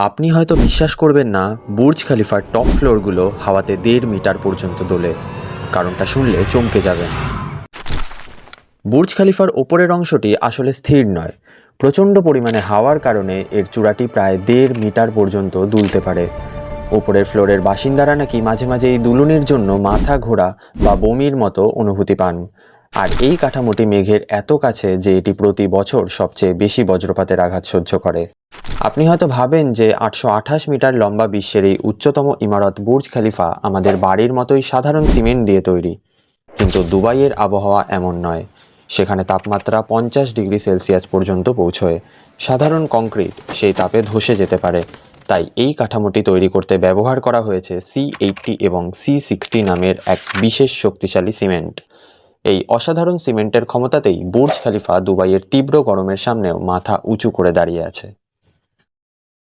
আপনি হয়তো বিশ্বাস করবেন না, বুর্জ খলিফার টপ ফ্লোরগুলো হাওয়াতে 1.5 মিটার পর্যন্ত দোলে। কারণটা শুনলে চমকে যাবেন। বুর্জ খলিফার ওপরের অংশটি আসলে স্থির নয়। প্রচণ্ড পরিমাণে হাওয়ার কারণে এর চূড়াটি প্রায় 1.5 মিটার পর্যন্ত দুলতে পারে। ওপরের ফ্লোরের বাসিন্দারা নাকি মাঝে মাঝে এই দুলুনির জন্য মাথা ঘোরা বা বমির মতো অনুভূতি পান। আর এই কাঠামোটি মেঘের এত কাছে যে এটি প্রতি বছর সবচেয়ে বেশি বজ্রপাতের আঘাত সহ্য করে। আপনি হয়তো ভাবেন যে 828 মিটার লম্বা বিশ্বের এই উচ্চতম ইমারত বুর্জ খলিফা আমাদের বাড়ির মতোই সাধারণ সিমেন্ট দিয়ে তৈরি। কিন্তু দুবাইয়ের আবহাওয়া এমন নয়। সেখানে তাপমাত্রা 50 ডিগ্রি সেলসিয়াস পর্যন্ত পৌঁছয়। সাধারণ কংক্রিট সেই তাপে ধসে যেতে পারে। তাই এই কাঠামোটি তৈরি করতে ব্যবহার করা হয়েছে C80 এবং C60 নামের এক বিশেষ শক্তিশালী সিমেন্ট। এই অসাধারণ সিমেন্টের ক্ষমতাতেই বুর্জ খলিফা দুবাইয়ের তীব্র গরমের সামনেও মাথা উঁচু করে দাঁড়িয়ে আছে।